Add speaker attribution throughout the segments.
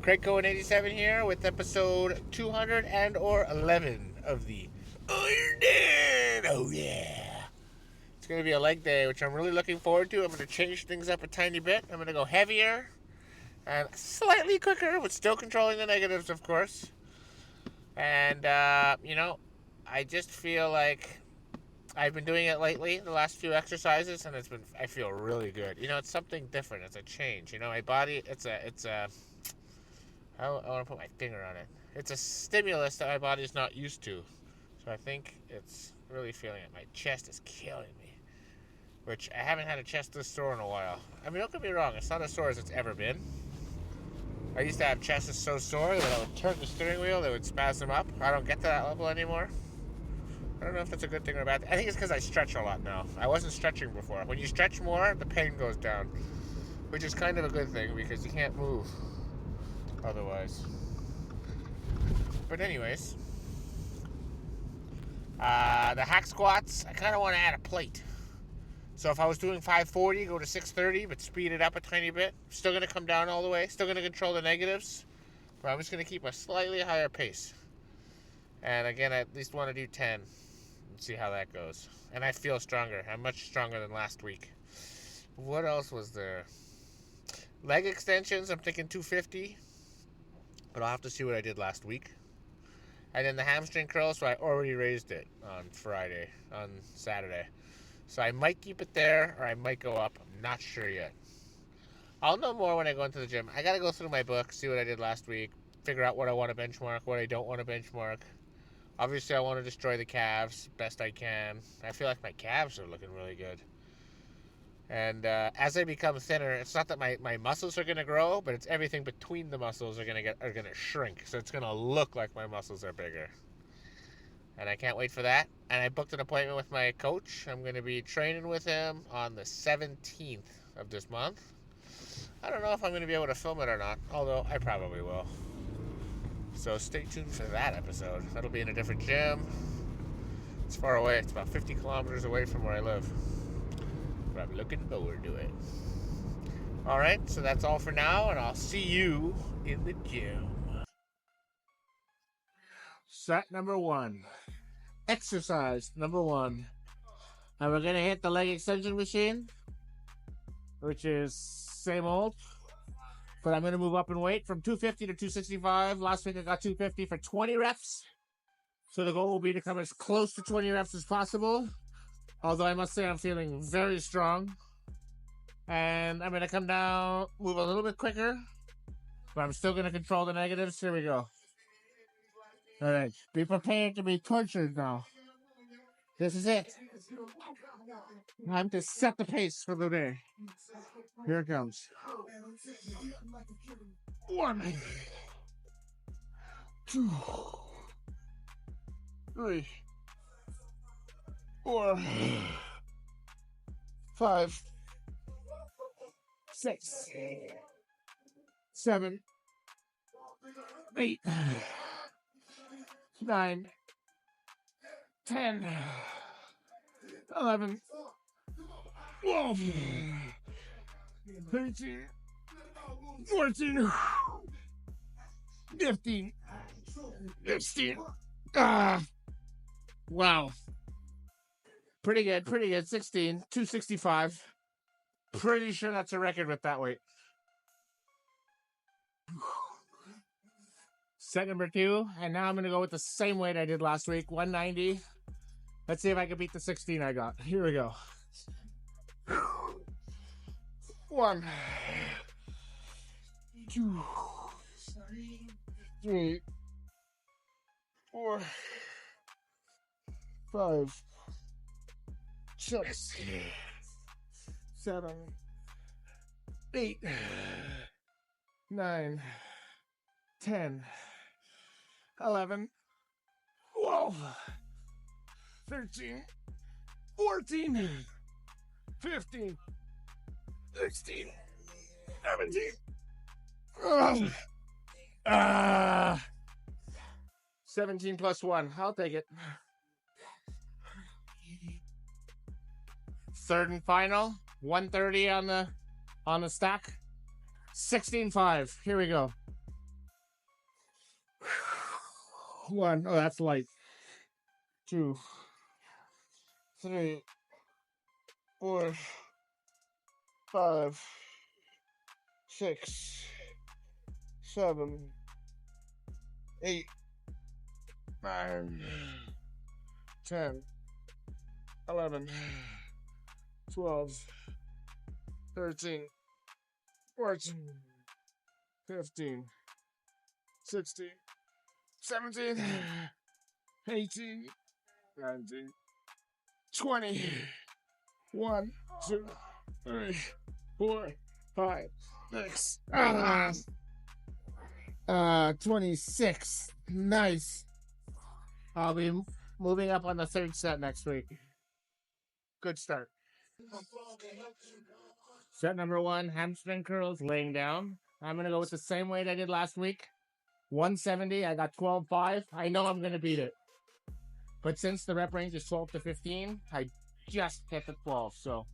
Speaker 1: Craig Cohen 87 here with episode 211 of the Iron Den. Oh yeah. It's going to be a leg day, which I'm really looking forward to. I'm going to change things up a tiny bit. I'm going to go heavier and slightly quicker, but still controlling the negatives, of course. And, I just feel like I've been doing it lately, the last few exercises, and I feel really good. It's something different. It's a change. My body, I want to put my finger on it. It's a stimulus that my body's not used to. So I think it's really feeling it. My chest is killing me, which I haven't had a chest this sore in a while. I mean, don't get me wrong, it's not as sore as it's ever been. I used to have chests so sore that I would turn the steering wheel, they would spasm up. I don't get to that level anymore. I don't know if that's a good thing or a bad thing. I think it's because I stretch a lot now. I wasn't stretching before. When you stretch more, the pain goes down, which is kind of a good thing because you can't move otherwise. But anyways, the hack squats, I kind of want to add a plate. So if I was doing 540, go to 630, but speed it up a tiny bit. Still going to come down all the way. Still going to control the negatives. But I'm just going to keep a slightly higher pace. And again, I at least want to do 10 and see how that goes. And I feel stronger. I'm much stronger than last week. What else was there? Leg extensions, I'm thinking 250. But I'll have to see what I did last week. And then the hamstring curl, so I already raised it on Saturday. So I might keep it there, or I might go up. I'm not sure yet. I'll know more when I go into the gym. I gotta go through my book, see what I did last week, figure out what I want to benchmark, what I don't want to benchmark. Obviously, I want to destroy the calves best I can. I feel like my calves are looking really good. And as I become thinner, it's not that my muscles are going to grow, but it's everything between the muscles are going to shrink. So it's going to look like my muscles are bigger. And I can't wait for that. And I booked an appointment with my coach. I'm going to be training with him on the 17th of this month. I don't know if I'm going to be able to film it or not, although I probably will. So stay tuned for that episode. That'll be in a different gym. It's far away. It's about 50 kilometers away from where I live. But I'm looking forward to it. Alright, so that's all for now, and I'll see you in the gym. Set number 1. Exercise number 1. And we're going to hit the leg extension machine, which is same old. But I'm going to move up in weight from 250 to 265. Last week I got 250 for 20 reps. So the goal will be to come as close to 20 reps as possible. Although I must say I'm feeling very strong. And I'm going to come down, move a little bit quicker. But I'm still going to control the negatives. Here we go. All right. Be prepared to be tortured now. This is it. Time to set the pace for the day. Here it comes. 1, 2, 3, 4, 5, 6, 7, 8, 9, 10, 11, 12, 13, 14, 15, 16. Wow. Pretty good. 16, 265. Pretty sure that's a record with that weight. Set number 2, and now I'm going to go with the same weight I did last week, 190. Let's see if I can beat the 16 I got. Here we go. 1, 2, 3, 4, 5, 6, 7, 8, 9, 10, 11, 12, 13, 14, 15, 16, 17. 17 plus 1. I'll take it. Third and final. 130 on the stack. 16.5. Here we go. 1. Oh, that's light. 2, 3, 4, 5, 6, 7, 8, 9, 10, 11, 12, 13, 14, 15, 16, 17, 18, 19, 20. 1, 2, 3, 4, 5, 6. 26. Nice. I'll be moving up on the third set next week. Good start. Set number 1, hamstring curls, laying down. I'm going to go with the same weight I did last week. 170. I got 12.5. I know I'm going to beat it. But since the rep range is 12 to 15, I just hit the 12. So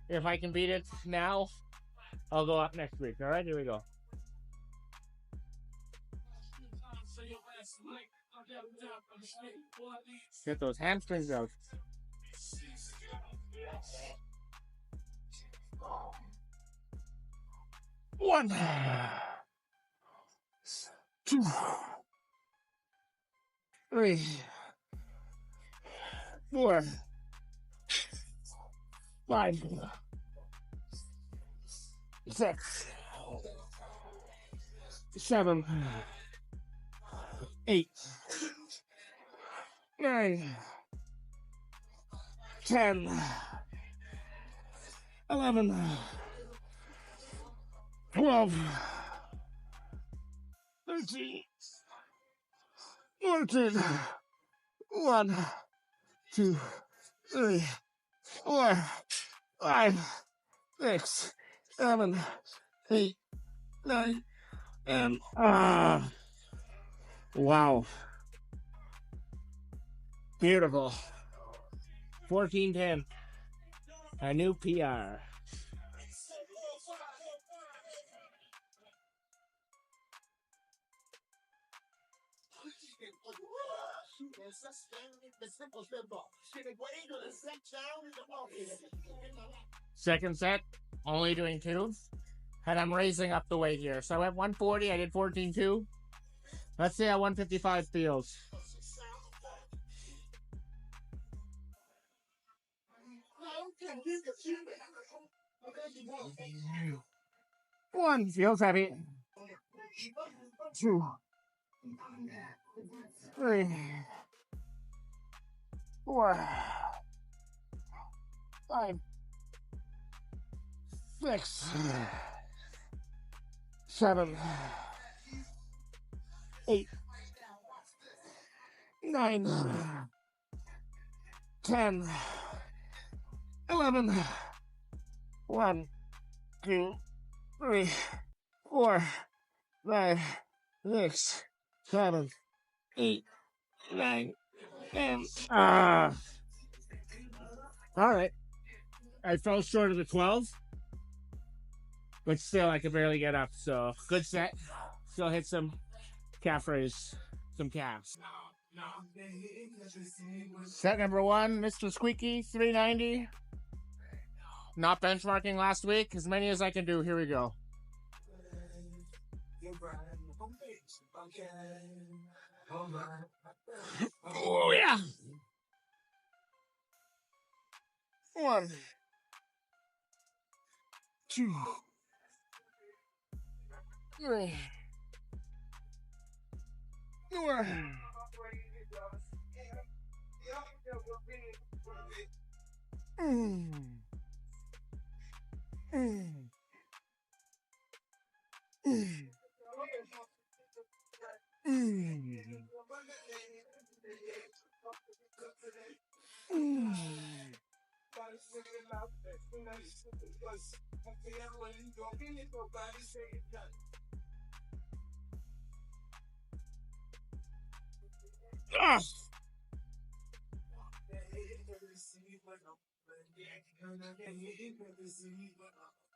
Speaker 1: if I can beat it now, I'll go up next week. All right, here we go. Get those hamstrings out. 1, 2, 3, 4, 5, 6, 7, 8, 9, 10, 11, 12, 13, 14, 1, 2, 3, 4, 5, 6, 7, 8, 9, and wow. Beautiful. 14:10. A new PR. Second set, only doing 2. And I'm raising up the weight here. So at 140, I did 14.2. Let's see how 155 feels. 1 feels heavy. 2, 3, 4, 5, 6, 7, 8, 9, 10, 11, 1, 2, 3, 4, 5, 6, 7, 8, 9, 10. All right. I fell short of the 12, but still I could barely get up. So good set. Still hit some calf raise, some calves. Set number 1, Mr. Squeaky, 390. Not benchmarking last week. As many as I can do. Here we go. Oh, yeah. 1, 2, 3, 4.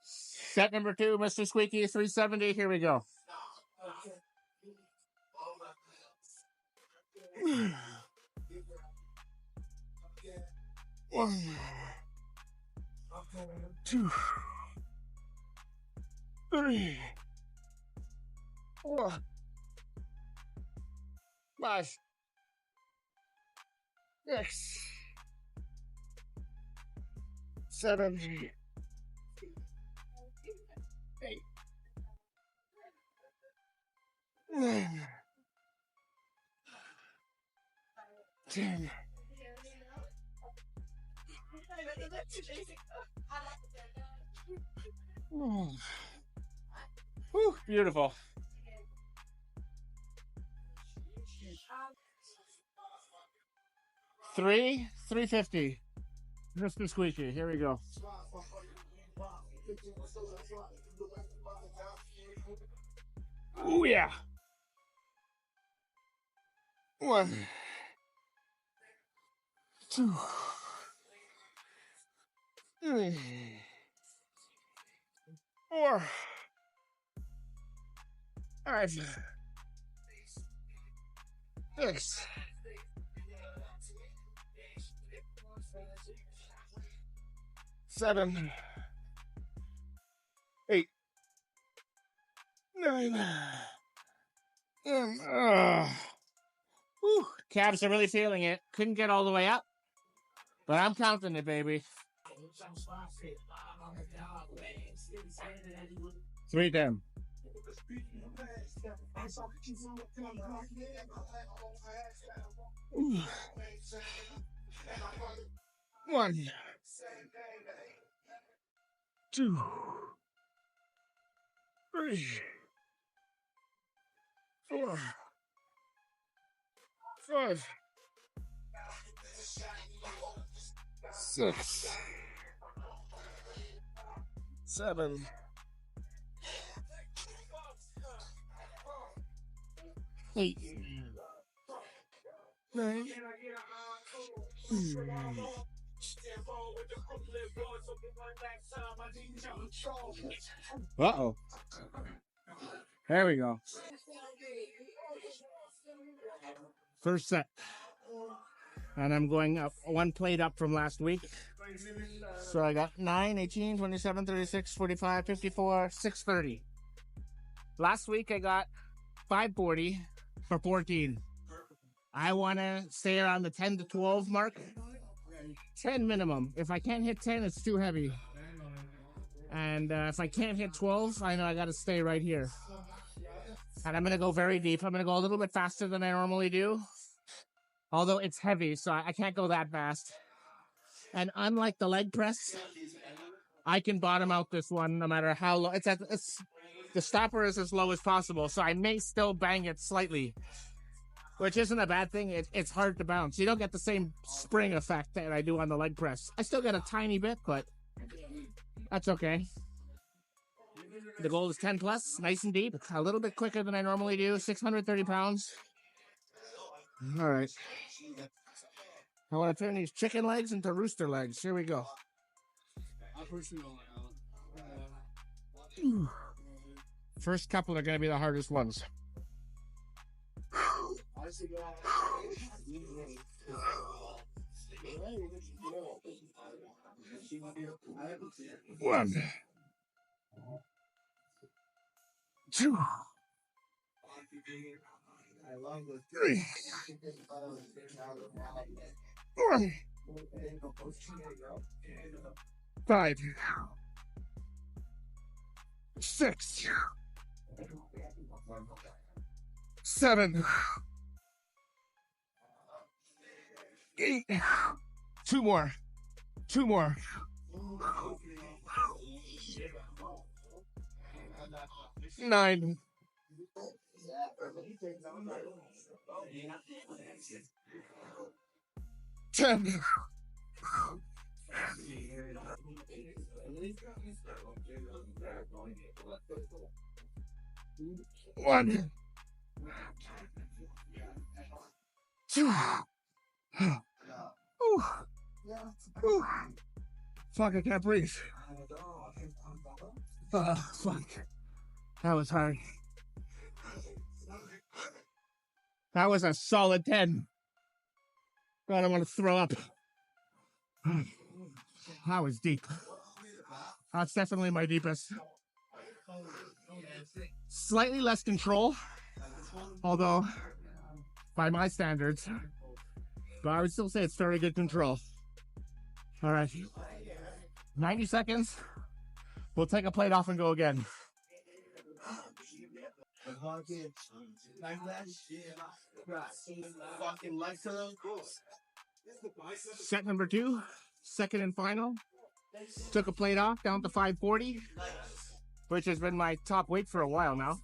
Speaker 1: Set number 2, Mr. Squeaky, 370. Here we go. 1, 2, 3, 4, 5, 6, 7, 8, 9, 10. Whew, beautiful. 350. Mr. Squeaky. Here we go. Oh yeah. 1, 2, 3, 4, 5, 6, 7, 8, 9, and whew, calves are really feeling it. Couldn't get all the way up, but I'm counting it, baby. 310. 1, 2, 3, 4, 5, 6, 7, 8, 9. Uh-oh. There we go. First set. And I'm going up one plate up from last week. So I got 9, 18, 27, 36, 45, 54, 630. Last week I got 540 for 14. I want to stay around the 10 to 12 mark. 10 minimum. If I can't hit 10, it's too heavy. And if I can't hit 12, I know I got to stay right here. And I'm going to go very deep. I'm going to go a little bit faster than I normally do. Although it's heavy, so I can't go that fast. And unlike the leg press, I can bottom out this one no matter how low. The stopper is as low as possible, so I may still bang it slightly, which isn't a bad thing. It's hard to bounce. You don't get the same spring effect that I do on the leg press. I still get a tiny bit, but that's okay. The goal is 10 plus, nice and deep, a little bit quicker than I normally do, 630 pounds. All right. I want to turn these chicken legs into rooster legs. Here we go. First couple are going to be the hardest ones. 1, 2, 3, 4, 5, 6, 7, 8. 2 more. 2 more. 9. 10. 1, 2. Ooh. Ooh. Fuck, I can't breathe. Fuck. That was hard. That was a solid 10. I don't want to throw up. That was deep. That's definitely my deepest. Slightly less control, although by my standards, but I would still say it's very good control. All right, 90 seconds. We'll take a plate off and go again. Set number 2, second and final. Took a plate off down to 540, which has been my top weight for a while now.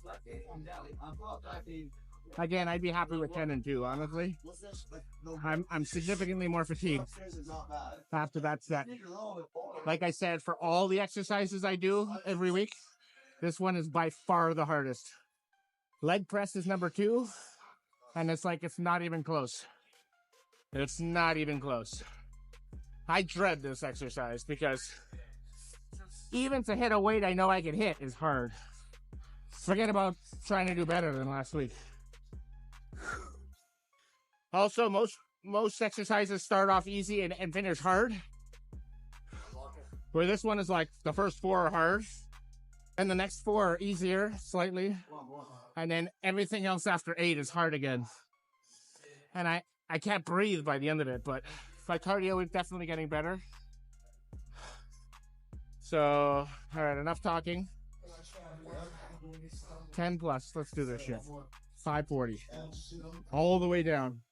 Speaker 1: Again, I'd be happy with 10 and 2, honestly. I'm significantly more fatigued after that set. Like I said, for all the exercises I do every week, this one is by far the hardest. Leg press is number 2, and it's like it's not even close. It's not even close. I dread this exercise because even to hit a weight I know I can hit is hard. Forget about trying to do better than last week. Also, most exercises start off easy and finish hard. Where this one is like the first 4 are hard, and the next 4 are easier slightly, and then everything else after 8 is hard again. And I can't breathe by the end of it, but my cardio is definitely getting better. So, all right, enough talking. 10 plus, let's do this shit. 540, all the way down.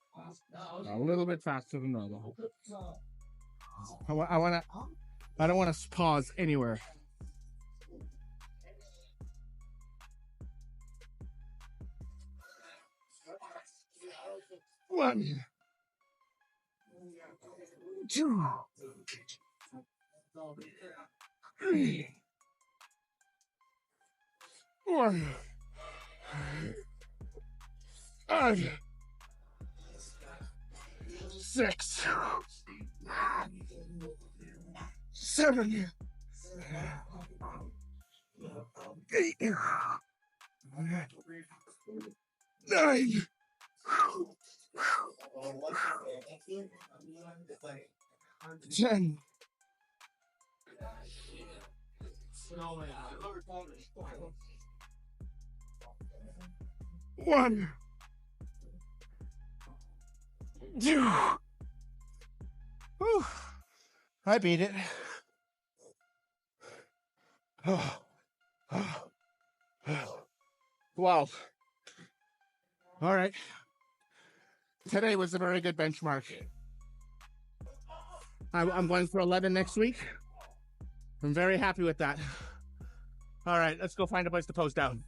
Speaker 1: A little bit faster than normal. I don't want to pause anywhere. One, 2, 3, 4, 5, 6, 7, 8, 9. 10. 1, 2. Whew. I beat it. Wow. All right. Today was a very good benchmark. I'm going for 11 next week. I'm very happy with that. All right, let's go find a place to pose down.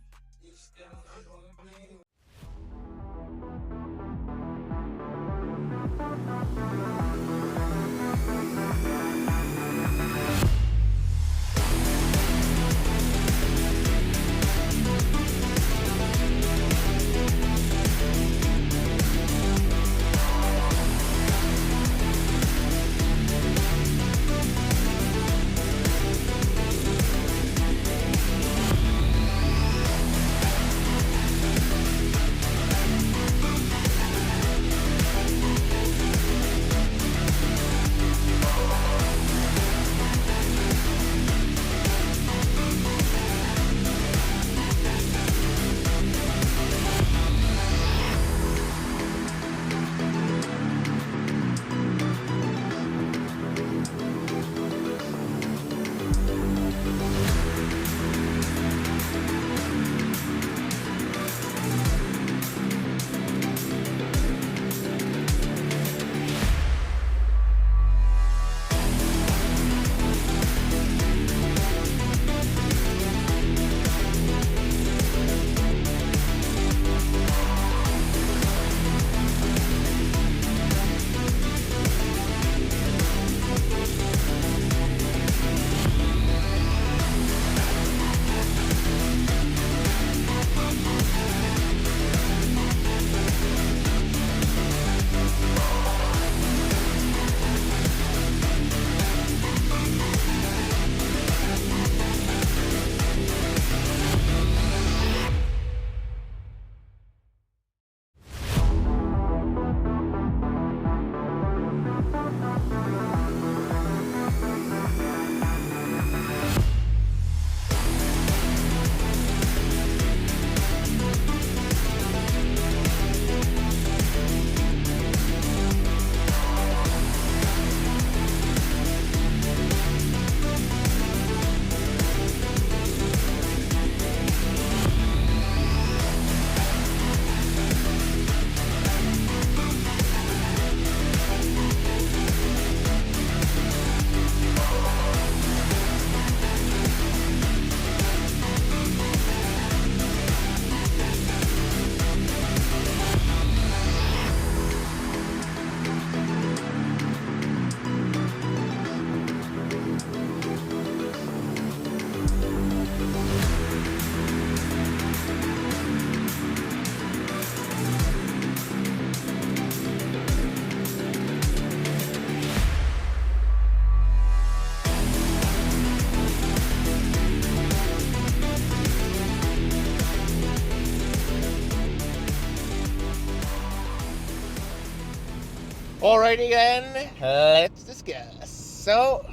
Speaker 1: Alrighty then, let's discuss. So,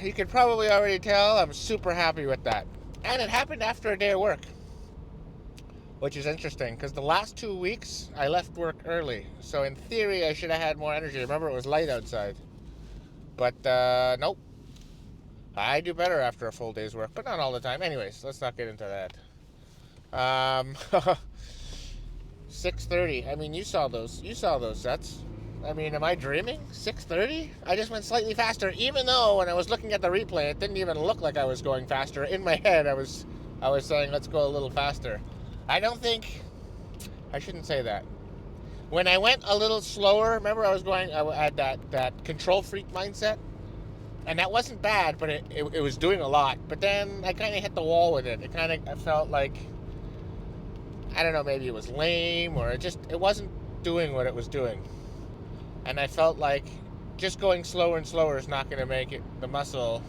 Speaker 1: you can probably already tell I'm super happy with that. And it happened after a day of work, which is interesting because the last 2 weeks I left work early. So in theory I should have had more energy. Remember, it was light outside. But nope. I do better after a full day's work, but not all the time. Anyways, let's not get into that. 6:30. I mean, you saw those sets. I mean, am I dreaming? 6:30? I just went slightly faster, even though when I was looking at the replay, it didn't even look like I was going faster. In my head, I was saying, let's go a little faster. I shouldn't say that. When I went a little slower, remember I had that control freak mindset? And that wasn't bad, but it was doing a lot. But then I kind of hit the wall with it. I felt like, I don't know, maybe it was lame or it wasn't doing what it was doing. And I felt like just going slower and slower is not going to make the muscle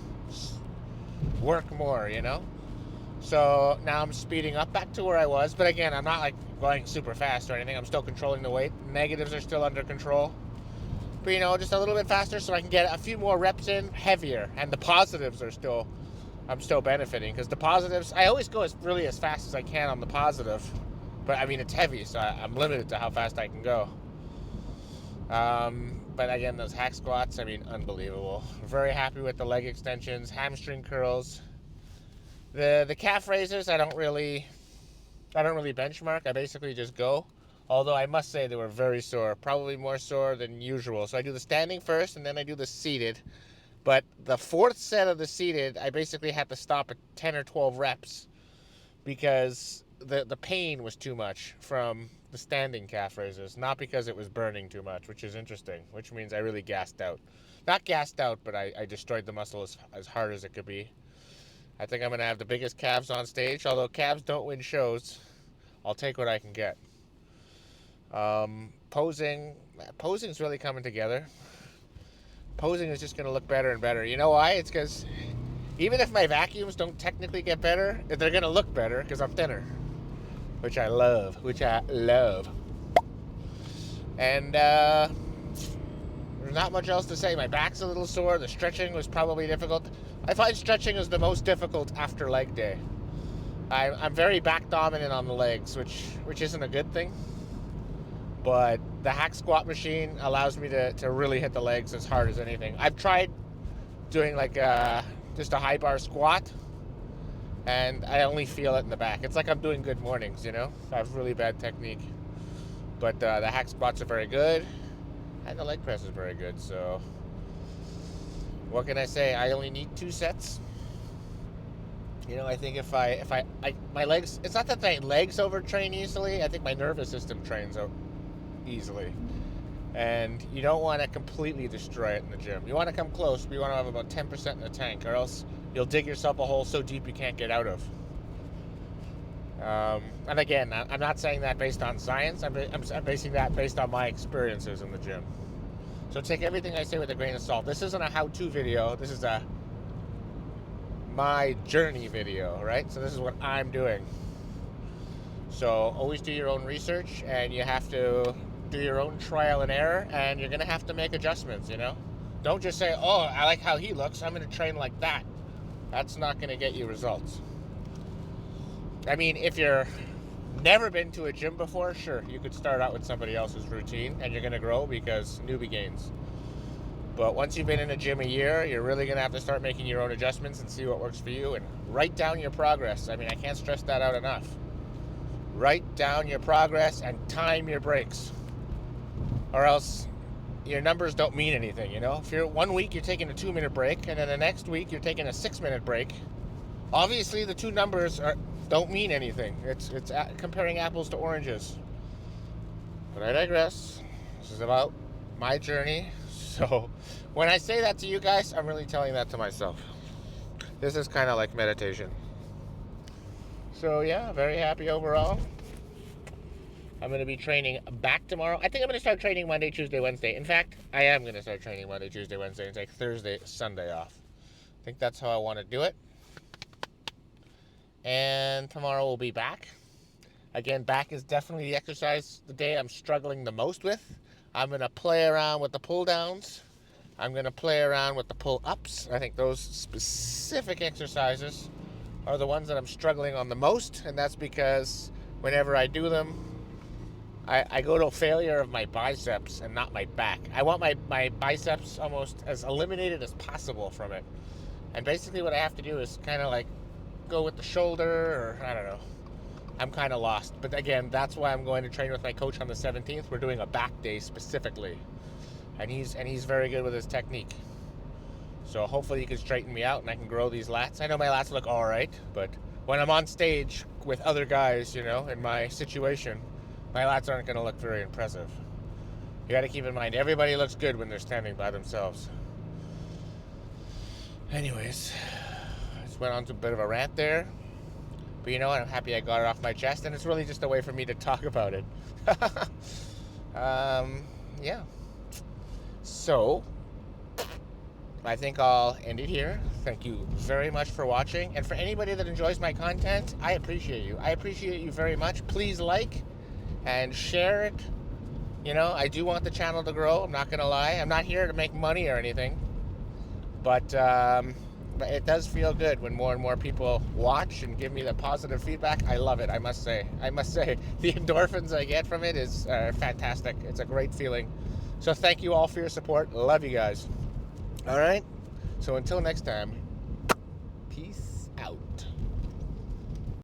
Speaker 1: work more, you know? So now I'm speeding up back to where I was. But again, I'm not like going super fast or anything. I'm still controlling the weight. Negatives are still under control. But, you know, just a little bit faster so I can get a few more reps in heavier. And the positives I'm still benefiting. Because the positives, I always go as fast as I can on the positive. But, I mean, it's heavy, so I'm limited to how fast I can go. But again, those hack squats, I mean, unbelievable. Very happy with the leg extensions, hamstring curls. The calf raises, I don't really benchmark. I basically just go. Although I must say they were very sore, probably more sore than usual. So I do the standing first, and then I do the seated. But the fourth set of the seated, I basically had to stop at 10 or 12 reps because the pain was too much from the standing calf raises, not because it was burning too much, which is interesting, which means I really gassed out. Not gassed out, but I destroyed the muscle as hard as it could be. I think I'm going to have the biggest calves on stage, although calves don't win shows. I'll take what I can get. Posing's really coming together. Posing is just going to look better and better. You know why? It's because even if my vacuums don't technically get better, they're going to look better because I'm thinner. Which I love. And there's not much else to say. My back's a little sore. The stretching was probably difficult. I find stretching is the most difficult after leg day. I'm very back dominant on the legs, which isn't a good thing. But the hack squat machine allows me to really hit the legs as hard as anything. I've tried doing like just a high bar squat, and I only feel it in the back. It's like I'm doing good mornings, you know? I have really bad technique. But the hack squats are very good, and the leg press is very good. So what can I say? I only need 2 sets. You know, I think if my legs, it's not that my legs overtrain easily. I think my nervous system trains easily. And you don't want to completely destroy it in the gym. You want to come close, but you want to have about 10% in the tank, or else you'll dig yourself a hole so deep you can't get out of. And again, I'm not saying that based on science. I'm basing that based on my experiences in the gym. So take everything I say with a grain of salt. This isn't a how-to video. This is my journey video, right? So this is what I'm doing. So always do your own research, and you have to do your own trial and error, and you're going to have to make adjustments, you know? Don't just say, oh, I like how he looks, I'm going to train like that. That's not going to get you results. I mean, if you're never been to a gym before, sure, you could start out with somebody else's routine, and you're going to grow because newbie gains. But once you've been in a gym a year, you're really going to have to start making your own adjustments and see what works for you, and write down your progress. I mean, I can't stress that out enough. Write down your progress and time your breaks, or else your numbers don't mean anything, you know? If you're 1 week you're taking a 2-minute break, and then the next week you're taking a 6-minute break, obviously the two numbers don't mean anything. It's comparing apples to oranges. But I digress. This is about my journey. So when I say that to you guys, I'm really telling that to myself. This is kind of like meditation. So yeah, very happy overall. I'm going to be training back tomorrow. I think I'm going to start training Monday, Tuesday, Wednesday. In fact, I am going to start training Monday, Tuesday, Wednesday, and take Thursday, Sunday off. I think that's how I want to do it. And tomorrow we'll be back. Again, back is definitely the exercise, the day I'm struggling the most with. I'm going to play around with the pull downs. I'm going to play around with the pull ups. I think those specific exercises are the ones that I'm struggling on the most, and that's because whenever I do them, I go to a failure of my biceps and not my back. I want my biceps almost as eliminated as possible from it. And basically what I have to do is kind of like go with the shoulder, or I don't know. I'm kind of lost. But again, that's why I'm going to train with my coach on the 17th. We're doing a back day specifically. And he's very good with his technique. So hopefully he can straighten me out and I can grow these lats. I know my lats look all right, but when I'm on stage with other guys, you know, in my situation, my lats aren't going to look very impressive. You got to keep in mind, everybody looks good when they're standing by themselves. Anyways, I just went on to a bit of a rant there. But you know what? I'm happy I got it off my chest, and it's really just a way for me to talk about it. Yeah. So, I think I'll end it here. Thank you very much for watching. And for anybody that enjoys my content, I appreciate you. I appreciate you very much. Please like and share it. You know, I do want the channel to grow. I'm not going to lie. I'm not here to make money or anything. But it does feel good when more and more people watch and give me the positive feedback. I love it, I must say. The endorphins I get from it is fantastic. It's a great feeling. So thank you all for your support. Love you guys. All right? So until next time, peace out.